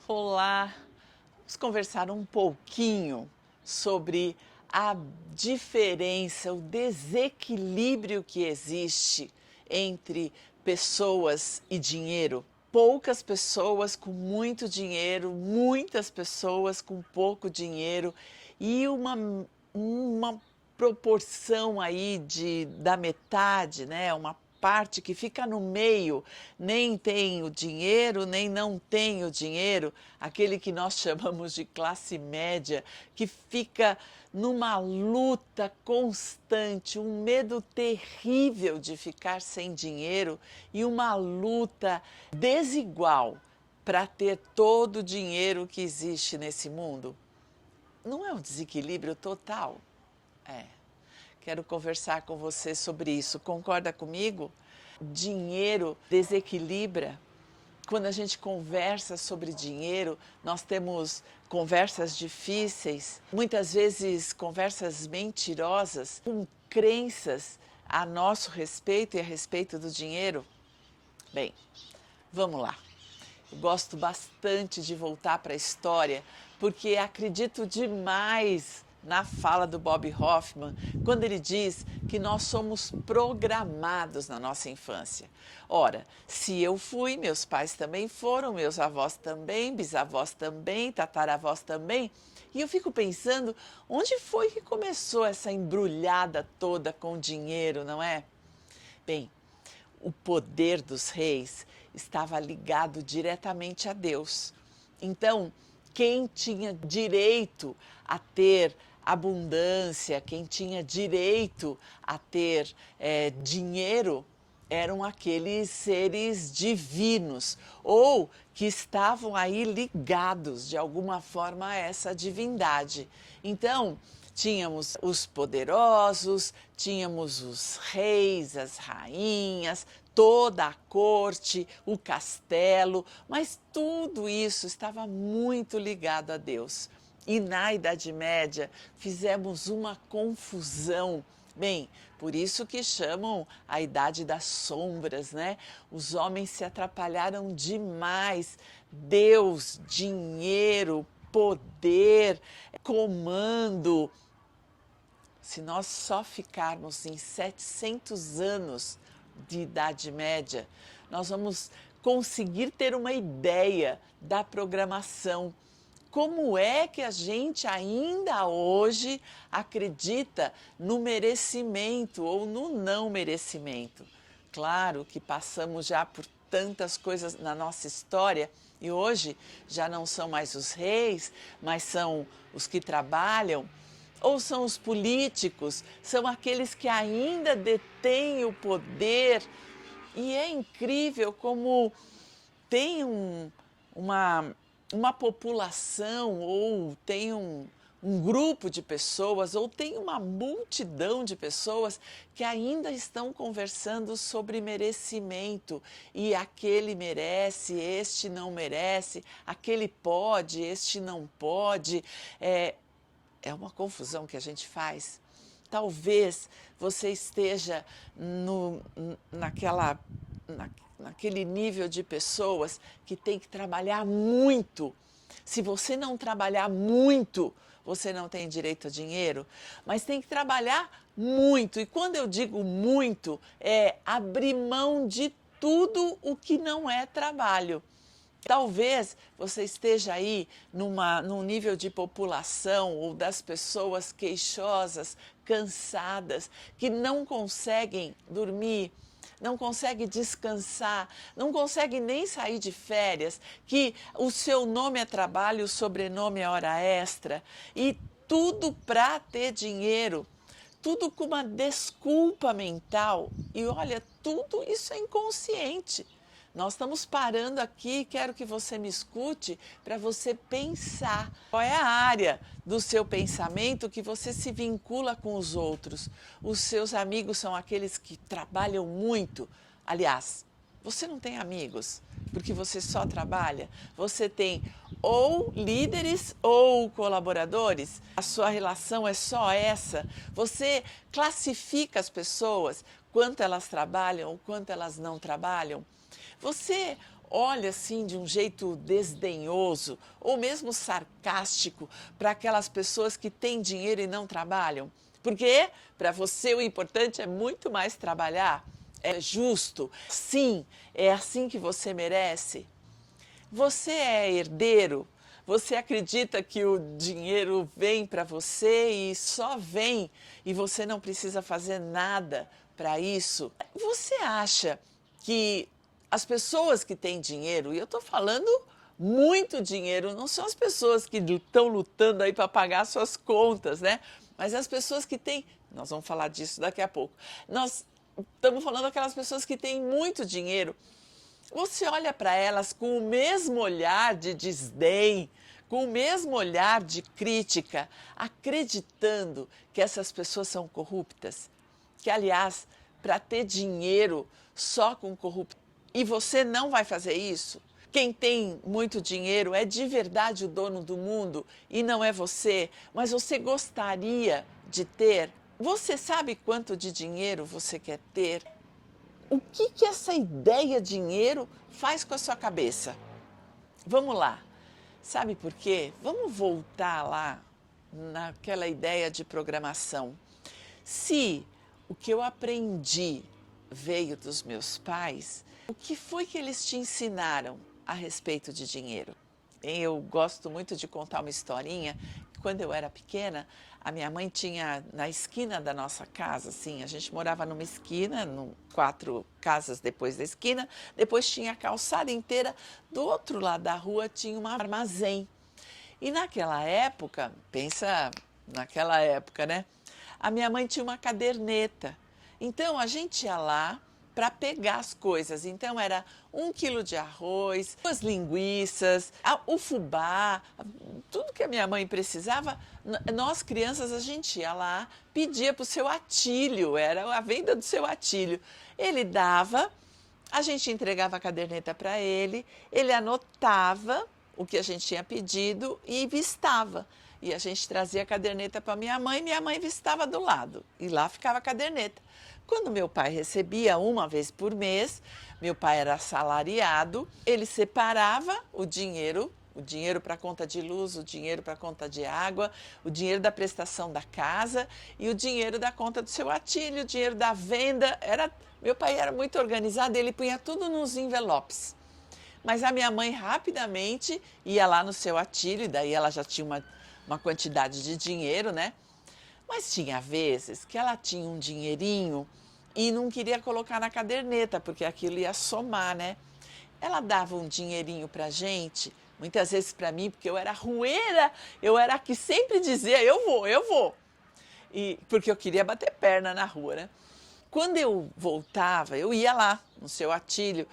Olá, vamos conversar um pouquinho sobre a diferença, o desequilíbrio que existe entre pessoas e dinheiro. Poucas pessoas com muito dinheiro, muitas pessoas com pouco dinheiro e uma proporção aí da metade, né? Uma parte que fica no meio, nem tem o dinheiro, nem não tem o dinheiro, aquele que nós chamamos de classe média, que fica numa luta constante, um medo terrível de ficar sem dinheiro e uma luta desigual para ter todo o dinheiro que existe nesse mundo. Não é um desequilíbrio total? É. Quero conversar com você sobre isso. Concorda comigo? Dinheiro desequilibra. Quando a gente conversa sobre dinheiro, nós temos conversas difíceis, muitas vezes conversas mentirosas, com crenças a nosso respeito e a respeito do dinheiro. Bem, vamos lá. Eu gosto bastante de voltar para a história, porque acredito demais na fala do Bob Hoffman, quando ele diz que nós somos programados na nossa infância. Ora, se eu fui, meus pais também foram, meus avós também, bisavós também, tataravós também, e eu fico pensando, onde foi que começou essa embrulhada toda com dinheiro, não é? Bem, o poder dos reis estava ligado diretamente a Deus. Então, quem tinha direito a ter abundância, quem tinha direito a ter dinheiro, eram aqueles seres divinos ou que estavam aí ligados de alguma forma a essa divindade. Então, tínhamos os poderosos, tínhamos os reis, as rainhas, toda a corte, o castelo, mas tudo isso estava muito ligado a Deus. E na Idade Média fizemos uma confusão. Bem, por isso que chamam a Idade das Sombras, né? Os homens se atrapalharam demais. Deus, dinheiro, poder, comando. Se nós só ficarmos em 700 anos de Idade Média, nós vamos conseguir ter uma ideia da programação. Como é que a gente ainda hoje acredita no merecimento ou no não merecimento? Claro que passamos já por tantas coisas na nossa história e hoje já não são mais os reis, mas são os que trabalham, ou são os políticos, são aqueles que ainda detêm o poder. E é incrível como tem uma população, ou tem um grupo de pessoas, ou tem uma multidão de pessoas que ainda estão conversando sobre merecimento. E aquele merece, este não merece, aquele pode, este não pode. É uma confusão que a gente faz. Talvez você esteja naquele nível de pessoas que tem que trabalhar muito. Se você não trabalhar muito, você não tem direito a dinheiro, mas tem que trabalhar muito. E quando eu digo muito, é abrir mão de tudo o que não é trabalho. Talvez você esteja aí num nível de população ou das pessoas queixosas, cansadas, que não conseguem dormir, não conseguem descansar, não conseguem nem sair de férias, que o seu nome é trabalho, o sobrenome é hora extra, e tudo para ter dinheiro, tudo com uma desculpa mental. E olha, tudo isso é inconsciente. Nós estamos parando aqui, quero que você me escute para você pensar qual é a área do seu pensamento que você se vincula com os outros. Os seus amigos são aqueles que trabalham muito. Aliás, você não tem amigos porque você só trabalha. Você tem ou líderes ou colaboradores. A sua relação é só essa. Você classifica as pessoas, quanto elas trabalham ou quanto elas não trabalham. Você olha assim de um jeito desdenhoso ou mesmo sarcástico para aquelas pessoas que têm dinheiro e não trabalham? Porque para você o importante é muito mais trabalhar. É justo? Sim, é assim que você merece? Você é herdeiro? Você acredita que o dinheiro vem para você e só vem e você não precisa fazer nada para isso? Você acha que as pessoas que têm dinheiro, e eu estou falando muito dinheiro, não são as pessoas que estão lutando aí para pagar suas contas, né? Mas as pessoas que têm, nós vamos falar disso daqui a pouco. Nós estamos falando daquelas pessoas que têm muito dinheiro. Você olha para elas com o mesmo olhar de desdém, com o mesmo olhar de crítica, acreditando que essas pessoas são corruptas? Que, aliás, para ter dinheiro só com corrupção. E você não vai fazer isso? Quem tem muito dinheiro é de verdade o dono do mundo e não é você, mas você gostaria de ter? Você sabe quanto de dinheiro você quer ter? O que essa ideia dinheiro faz com a sua cabeça? Vamos lá. Sabe por quê? Vamos voltar lá naquela ideia de programação. Se o que eu aprendi veio dos meus pais, o que foi que eles te ensinaram a respeito de dinheiro? Eu gosto muito de contar uma historinha. Quando eu era pequena, a minha mãe tinha na esquina da nossa casa, assim, a gente morava numa esquina, 4 casas depois da esquina, depois tinha a calçada inteira, do outro lado da rua tinha um armazém. E naquela época, pensa naquela época, né? A minha mãe tinha uma caderneta. Então a gente ia lá para pegar as coisas. Então era 1 quilo de arroz, 2 linguiças, o fubá, tudo que a minha mãe precisava. Nós crianças a gente ia lá, pedia para o seu Atílio, era a venda do seu Atílio. Ele dava, a gente entregava a caderneta para ele, ele anotava o que a gente tinha pedido e vistava. E a gente trazia a caderneta para minha mãe vistava do lado. E lá ficava a caderneta. Quando meu pai recebia 1 vez por mês, meu pai era assalariado, ele separava o dinheiro para a conta de luz, o dinheiro para a conta de água, o dinheiro da prestação da casa e o dinheiro da conta do seu Atílio, o dinheiro da venda. Meu pai era muito organizado, ele punha tudo nos envelopes. Mas a minha mãe rapidamente ia lá no seu Atílio, e daí ela já tinha uma quantidade de dinheiro, né? Mas tinha vezes que ela tinha um dinheirinho e não queria colocar na caderneta, porque aquilo ia somar, né? Ela dava um dinheirinho pra gente, muitas vezes para mim, porque eu era rueira, eu era a que sempre dizia, eu vou. E, porque eu queria bater perna na rua, né? Quando eu voltava, eu ia lá no seu Atílio,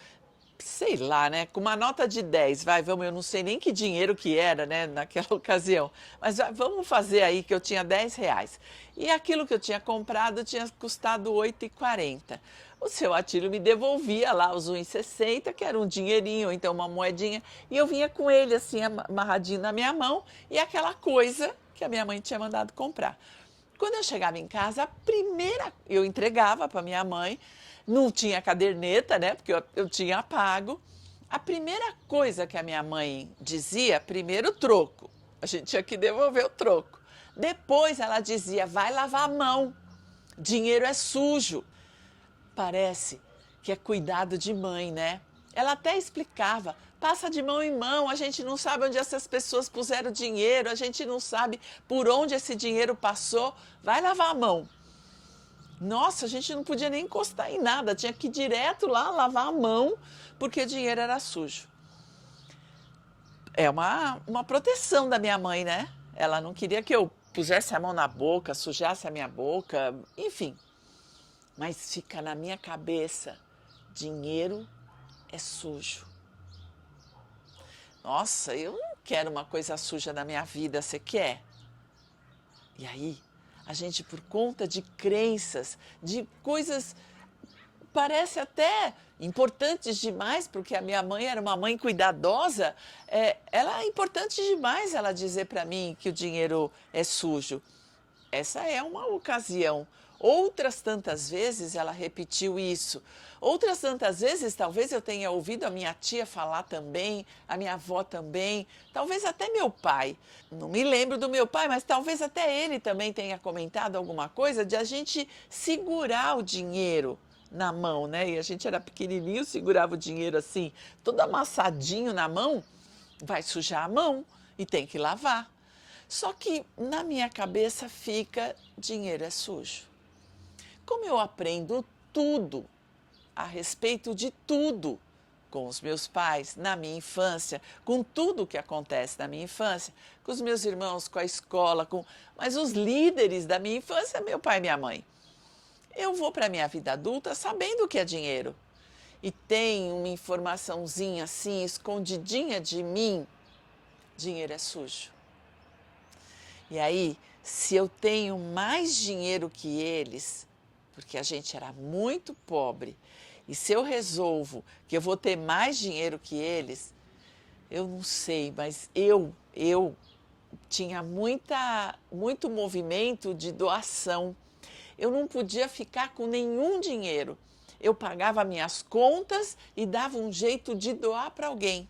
sei lá, né? Com uma nota de 10, vamos, eu não sei nem que dinheiro que era, né, naquela ocasião. Mas vamos fazer aí que eu tinha R$ 10. E aquilo que eu tinha comprado tinha custado R$ 8,40. O seu Atílio me devolvia lá os R$ 1,60, que era um dinheirinho, ou então uma moedinha. E eu vinha com ele assim, amarradinho na minha mão, e aquela coisa que a minha mãe tinha mandado comprar. Quando eu chegava em casa, eu entregava para minha mãe. Não tinha caderneta, né? Porque eu tinha pago. A primeira coisa que a minha mãe dizia, primeiro o troco. A gente tinha que devolver o troco. Depois ela dizia, vai lavar a mão. Dinheiro é sujo. Parece que é cuidado de mãe, né? Ela até explicava, passa de mão em mão, a gente não sabe onde essas pessoas puseram o dinheiro, a gente não sabe por onde esse dinheiro passou. Vai lavar a mão. Nossa, a gente não podia nem encostar em nada, tinha que ir direto lá lavar a mão, porque o dinheiro era sujo. É uma proteção da minha mãe, né? Ela não queria que eu pusesse a mão na boca, sujasse a minha boca, enfim. Mas fica na minha cabeça, dinheiro é sujo. Nossa, eu não quero uma coisa suja na minha vida, você quer? E aí, a gente, por conta de crenças, de coisas, parece até importantes demais, porque a minha mãe era uma mãe cuidadosa, ela é importante demais ela dizer para mim que o dinheiro é sujo. Essa é uma ocasião. Outras tantas vezes ela repetiu isso. Outras tantas vezes talvez eu tenha ouvido a minha tia falar também, a minha avó também, talvez até meu pai. Não me lembro do meu pai, mas talvez até ele também tenha comentado alguma coisa de a gente segurar o dinheiro na mão, né? E a gente era pequenininho, segurava o dinheiro assim, todo amassadinho na mão, vai sujar a mão e tem que lavar. Só que na minha cabeça fica: dinheiro é sujo. Como eu aprendo tudo a respeito de tudo com os meus pais na minha infância, com tudo o que acontece na minha infância, com os meus irmãos, com a escola, mas os líderes da minha infância, meu pai e minha mãe. Eu vou para a minha vida adulta sabendo o que é dinheiro. E tem uma informaçãozinha assim, escondidinha de mim: dinheiro é sujo. E aí, se eu tenho mais dinheiro que eles, porque a gente era muito pobre, e se eu resolvo que eu vou ter mais dinheiro que eles, eu não sei, mas eu tinha muito movimento de doação. Eu não podia ficar com nenhum dinheiro. Eu pagava minhas contas e dava um jeito de doar para alguém.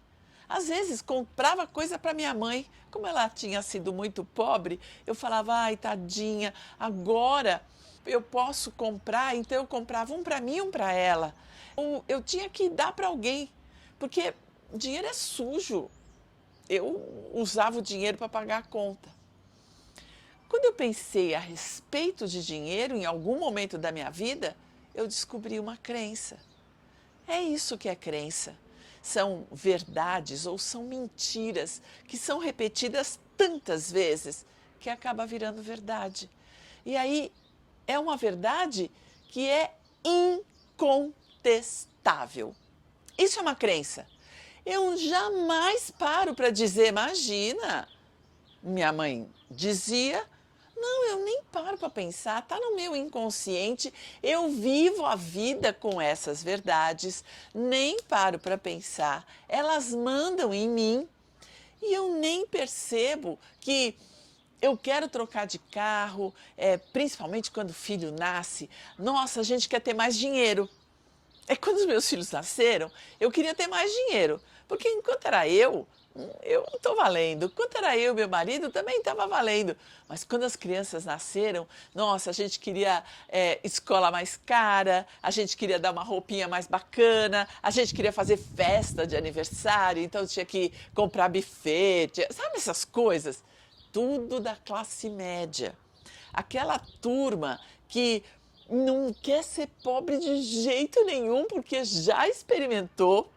Às vezes comprava coisa para minha mãe. Como ela tinha sido muito pobre, eu falava: ai, tadinha, agora eu posso comprar. Então eu comprava um para mim e um para ela. Eu tinha que dar para alguém, porque dinheiro é sujo. Eu usava o dinheiro para pagar a conta. Quando eu pensei a respeito de dinheiro em algum momento da minha vida, eu descobri uma crença. É isso que é crença. São verdades ou são mentiras que são repetidas tantas vezes que acaba virando verdade. E aí é uma verdade que é incontestável. Isso é uma crença. Eu jamais paro para dizer: imagina, minha mãe dizia. Não, eu nem paro para pensar, está no meu inconsciente, eu vivo a vida com essas verdades, nem paro para pensar, elas mandam em mim e eu nem percebo que eu quero trocar de carro, principalmente quando o filho nasce. Nossa, a gente quer ter mais dinheiro. Quando os meus filhos nasceram, eu queria ter mais dinheiro, porque enquanto era eu não estou valendo. Enquanto era eu e meu marido, também estava valendo. Mas quando as crianças nasceram, nossa, a gente queria escola mais cara, a gente queria dar uma roupinha mais bacana, a gente queria fazer festa de aniversário, então tinha que comprar buffet, sabe essas coisas? Tudo da classe média. Aquela turma que não quer ser pobre de jeito nenhum, porque já experimentou,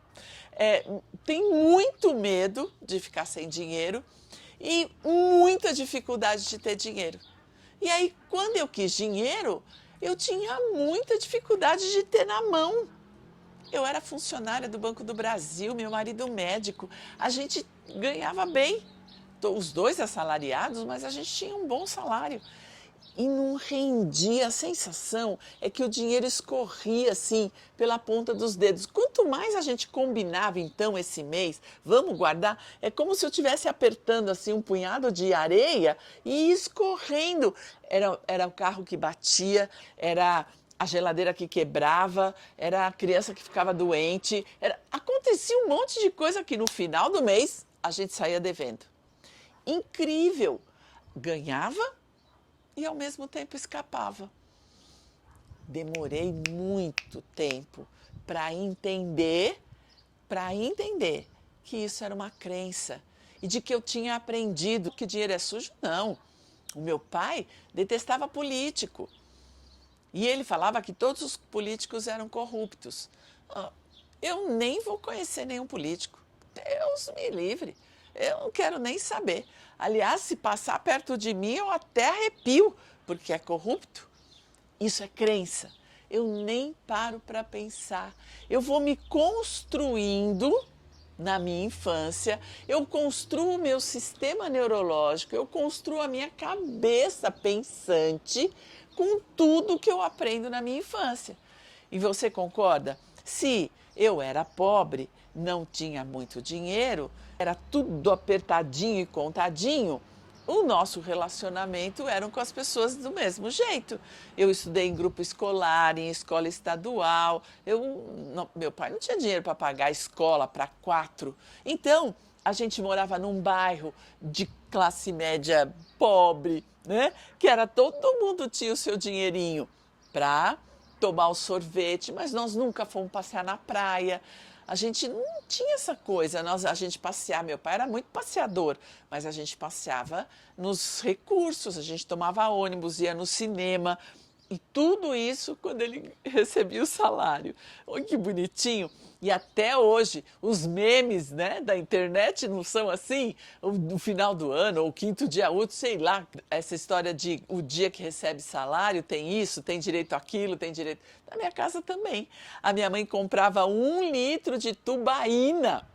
tem muito medo de ficar sem dinheiro e muita dificuldade de ter dinheiro. E aí, quando eu quis dinheiro, eu tinha muita dificuldade de ter na mão. Eu era funcionária do Banco do Brasil, meu marido médico, a gente ganhava bem, os dois assalariados, mas a gente tinha um bom salário. E não rendia, a sensação é que o dinheiro escorria assim pela ponta dos dedos. Quanto mais a gente combinava então esse mês, vamos guardar, é como se eu estivesse apertando assim um punhado de areia e escorrendo. Era o carro que batia, era a geladeira que quebrava, era a criança que ficava doente, acontecia um monte de coisa que no final do mês a gente saía devendo. Incrível! Ganhava e ao mesmo tempo escapava. Demorei muito tempo para entender que isso era uma crença e de que eu tinha aprendido que dinheiro é sujo. Não. O meu pai detestava político e ele falava que todos os políticos eram corruptos. Eu nem vou conhecer nenhum político. Deus me livre. Eu não quero nem saber. Aliás, se passar perto de mim, eu até arrepio, porque é corrupto. Isso é crença. Eu nem paro para pensar. Eu vou me construindo na minha infância, eu construo o meu sistema neurológico, eu construo a minha cabeça pensante com tudo que eu aprendo na minha infância. E você concorda? Se eu era pobre, não tinha muito dinheiro, era tudo apertadinho e contadinho, o nosso relacionamento eram com as pessoas do mesmo jeito. Eu estudei em grupo escolar, em escola estadual. Meu pai não tinha dinheiro para pagar a escola para 4. Então, a gente morava num bairro de classe média pobre, né? Que era todo mundo tinha o seu dinheirinho para tomar o sorvete, mas nós nunca fomos passear na praia. A gente não tinha essa coisa, a gente passeava, meu pai era muito passeador, mas a gente passeava nos recursos, a gente tomava ônibus, ia no cinema, e tudo isso quando ele recebia o salário. Olha que bonitinho! E até hoje, os memes, né, da internet não são assim? No final do ano, ou quinto dia útil, sei lá, essa história de o dia que recebe salário, tem isso, tem direito àquilo, tem direito... Na minha casa também. A minha mãe comprava 1 litro de tubaína.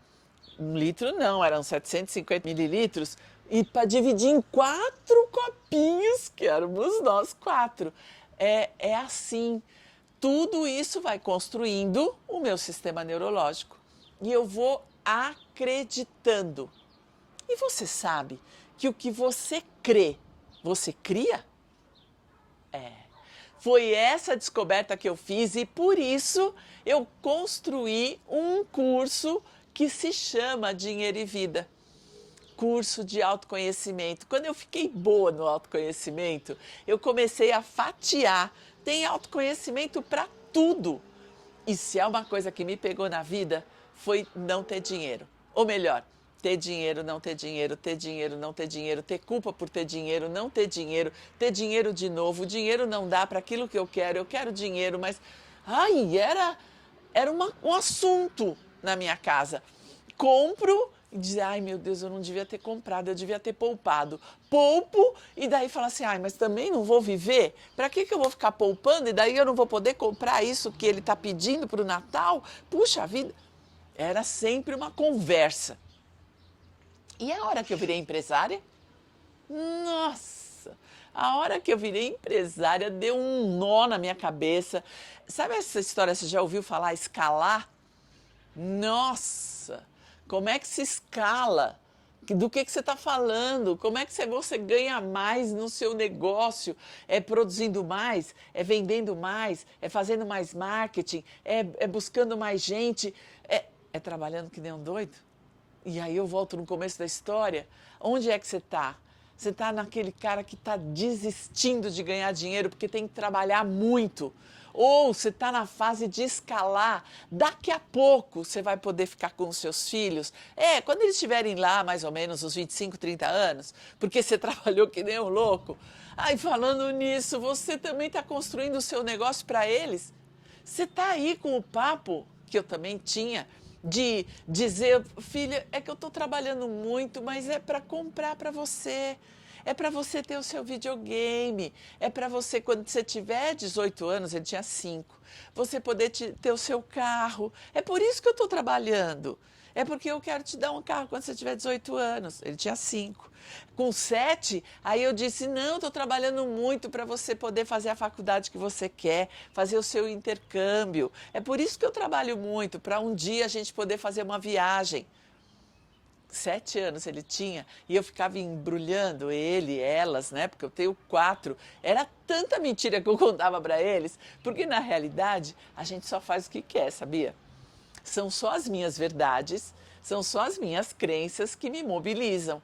1 litro não, eram 750 mililitros. E para dividir em 4 copinhos, que éramos nós 4. É assim. Tudo isso vai construindo o meu sistema neurológico. E eu vou acreditando. E você sabe que o que você crê, você cria? Foi essa descoberta que eu fiz e por isso eu construí um curso que se chama Dinheiro e Vida. Curso de autoconhecimento. Quando eu fiquei boa no autoconhecimento, eu comecei a fatiar. Tem autoconhecimento para tudo. E se há uma coisa que me pegou na vida, foi não ter dinheiro. Ou melhor, ter dinheiro, não ter dinheiro, ter dinheiro, não ter dinheiro, ter culpa por ter dinheiro, não ter dinheiro de novo. O dinheiro não dá para aquilo que eu quero dinheiro, mas... Ai, era um assunto na minha casa. Compro e dizer, ai meu Deus, eu não devia ter comprado, eu devia ter poupado. Poupo e daí fala assim, ai, mas também não vou viver? Para que eu vou ficar poupando e daí eu não vou poder comprar isso que ele está pedindo para o Natal? Puxa vida, era sempre uma conversa. E a hora que eu virei empresária? Nossa, a hora que eu virei empresária deu um nó na minha cabeça. Sabe essa história, você já ouviu falar escalar? Nossa, como é que se escala? Do que você está falando? Como é que você ganha mais no seu negócio? É produzindo mais? É vendendo mais? É fazendo mais marketing? É buscando mais gente? É trabalhando que nem um doido? E aí eu volto no começo da história. Onde é que você está? Você está naquele cara que está desistindo de ganhar dinheiro porque tem que trabalhar muito. Ou você está na fase de escalar. Daqui a pouco você vai poder ficar com os seus filhos. Quando eles estiverem lá, mais ou menos, uns 25, 30 anos, porque você trabalhou que nem um louco. Aí, falando nisso, você também está construindo o seu negócio para eles? Você está aí com o papo, que eu também tinha, de dizer, filha, é que eu estou trabalhando muito, mas é para comprar para você. É para você ter o seu videogame. É para você, quando você tiver 18 anos, ele tinha 5, você poder ter o seu carro. É por isso que eu estou trabalhando. É porque eu quero te dar um carro quando você tiver 18 anos. Ele tinha 5. Com 7, aí eu disse, não, estou trabalhando muito para você poder fazer a faculdade que você quer, fazer o seu intercâmbio. É por isso que eu trabalho muito, para um dia a gente poder fazer uma viagem. 7 anos ele tinha, e eu ficava embrulhando ele, elas, né? Porque eu tenho 4. Era tanta mentira que eu contava para eles, porque na realidade a gente só faz o que quer, sabia? São só as minhas verdades, são só as minhas crenças que me mobilizam,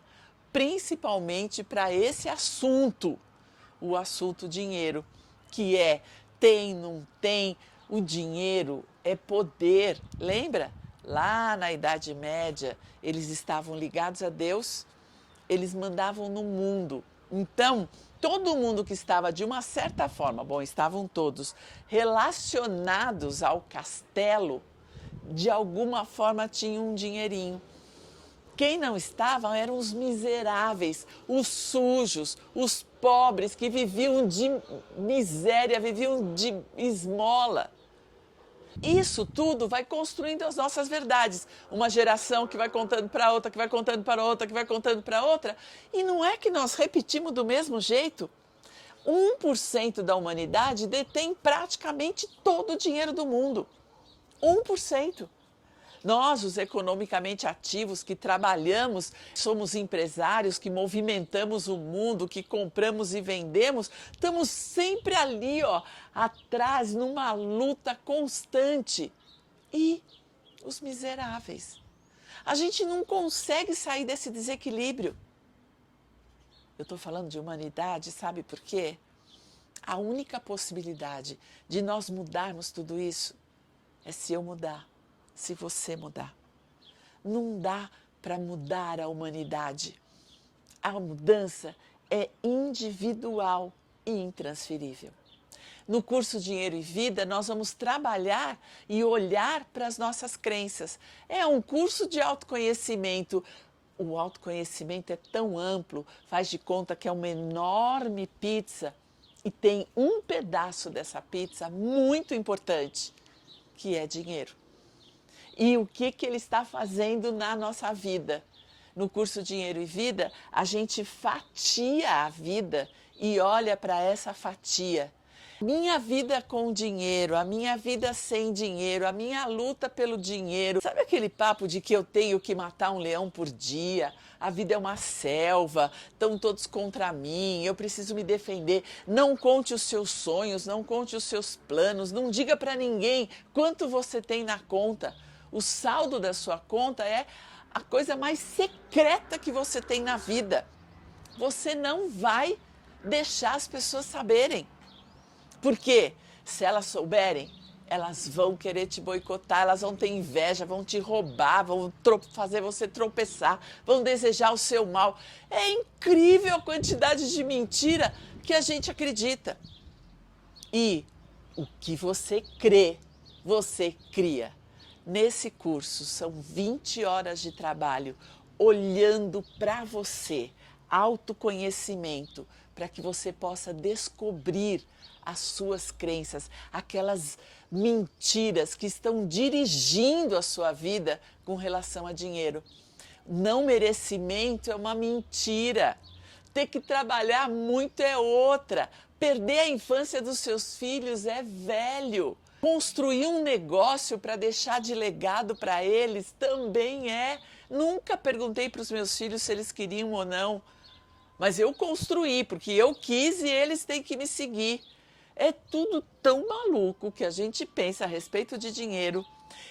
principalmente para esse assunto, o assunto dinheiro, que é tem, não tem, o dinheiro é poder, lembra? Lá na Idade Média, eles estavam ligados a Deus, eles mandavam no mundo. Então, todo mundo que estava de uma certa forma, bom, estavam todos relacionados ao castelo, de alguma forma tinham um dinheirinho. Quem não estava eram os miseráveis, os sujos, os pobres que viviam de miséria, viviam de esmola. Isso tudo vai construindo as nossas verdades. Uma geração que vai contando para outra, que vai contando para outra, que vai contando para outra. E não é que nós repetimos do mesmo jeito. 1% da humanidade detém praticamente todo o dinheiro do mundo. 1%. Nós, os economicamente ativos, que trabalhamos, somos empresários, que movimentamos o mundo, que compramos e vendemos, estamos sempre ali, ó, atrás, numa luta constante. E os miseráveis? A gente não consegue sair desse desequilíbrio. Eu estou falando de humanidade, sabe por quê? A única possibilidade de nós mudarmos tudo isso é se eu mudar, se você mudar. Não dá para mudar a humanidade. A mudança é individual e intransferível. No curso Dinheiro e Vida, nós vamos trabalhar e olhar para as nossas crenças. É um curso de autoconhecimento. O autoconhecimento é tão amplo, faz de conta que é uma enorme pizza e tem um pedaço dessa pizza muito importante, que é dinheiro. E o que ele está fazendo na nossa vida? No curso Dinheiro e Vida, a gente fatia a vida e olha para essa fatia. Minha vida com dinheiro, a minha vida sem dinheiro, a minha luta pelo dinheiro. Sabe aquele papo de que eu tenho que matar um leão por dia? A vida é uma selva, estão todos contra mim, eu preciso me defender. Não conte os seus sonhos, não conte os seus planos, não diga para ninguém quanto você tem na conta. O saldo da sua conta é a coisa mais secreta que você tem na vida. Você não vai deixar as pessoas saberem. Porque se elas souberem, elas vão querer te boicotar, elas vão ter inveja, vão te roubar, vão fazer você tropeçar, vão desejar o seu mal. É incrível a quantidade de mentira que a gente acredita. E o que você crê, você cria. Nesse curso são 20 horas de trabalho olhando para você, autoconhecimento, para que você possa descobrir as suas crenças, aquelas mentiras que estão dirigindo a sua vida com relação a dinheiro. Não merecimento é uma mentira. Ter que trabalhar muito é outra. Perder a infância dos seus filhos é velho. Construir um negócio para deixar de legado para eles também é. Nunca perguntei para os meus filhos se eles queriam ou não. Mas eu construí, porque eu quis e eles têm que me seguir. É tudo tão maluco que a gente pensa a respeito de dinheiro.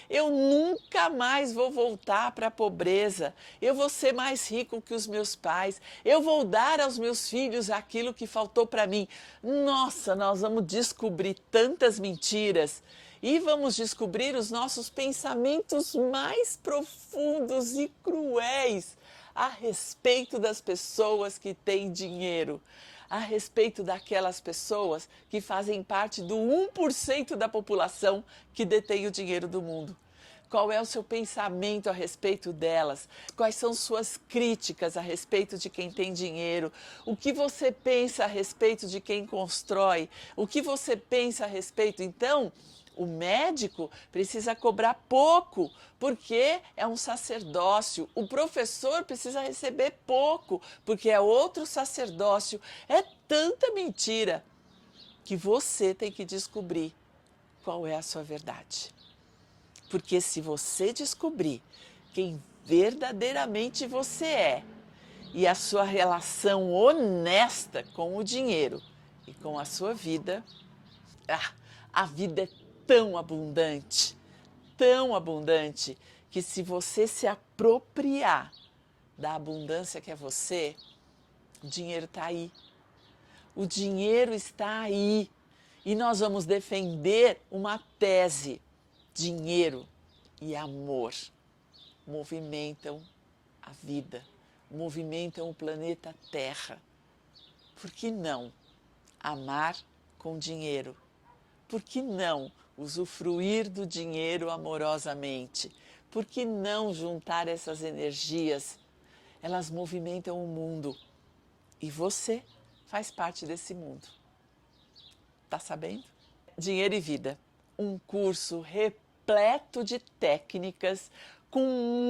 Eu nunca mais vou voltar para a pobreza. Eu vou ser mais rico que os meus pais. Eu vou dar aos meus filhos aquilo que faltou para mim. Nossa, nós vamos descobrir tantas mentiras. E vamos descobrir os nossos pensamentos mais profundos e cruéis a respeito das pessoas que têm dinheiro, a respeito daquelas pessoas que fazem parte do 1% da população que detém o dinheiro do mundo. Qual é o seu pensamento a respeito delas? Quais são suas críticas a respeito de quem tem dinheiro? O que você pensa a respeito de quem constrói? O que você pensa a respeito, então? O médico precisa cobrar pouco, porque é um sacerdócio. O professor precisa receber pouco, porque é outro sacerdócio. É tanta mentira que você tem que descobrir qual é a sua verdade. Porque se você descobrir quem verdadeiramente você é e a sua relação honesta com o dinheiro e com a sua vida, a vida é tão abundante, que se você se apropriar da abundância que é você, o dinheiro está aí. O dinheiro está aí. E nós vamos defender uma tese. Dinheiro e amor movimentam a vida, movimentam o planeta Terra. Por que não amar com dinheiro? Por que não usufruir do dinheiro amorosamente? Por que não juntar essas energias? Elas movimentam o mundo e você faz parte desse mundo. Tá sabendo? Dinheiro e Vida, um curso repleto de técnicas, com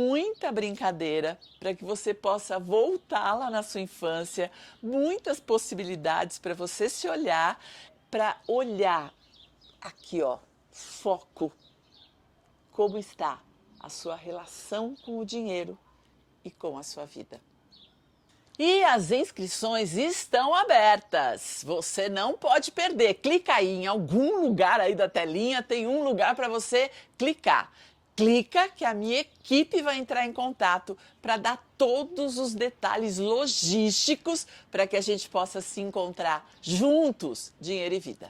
muita brincadeira, para que você possa voltar lá na sua infância, muitas possibilidades para você se olhar, para olhar aqui, ó, foco, como está a sua relação com o dinheiro e com a sua vida. E as inscrições estão abertas. Você não pode perder. Clica aí em algum lugar aí da telinha, tem um lugar para você clicar. Clica que a minha equipe vai entrar em contato para dar todos os detalhes logísticos para que a gente possa se encontrar juntos, dinheiro e vida.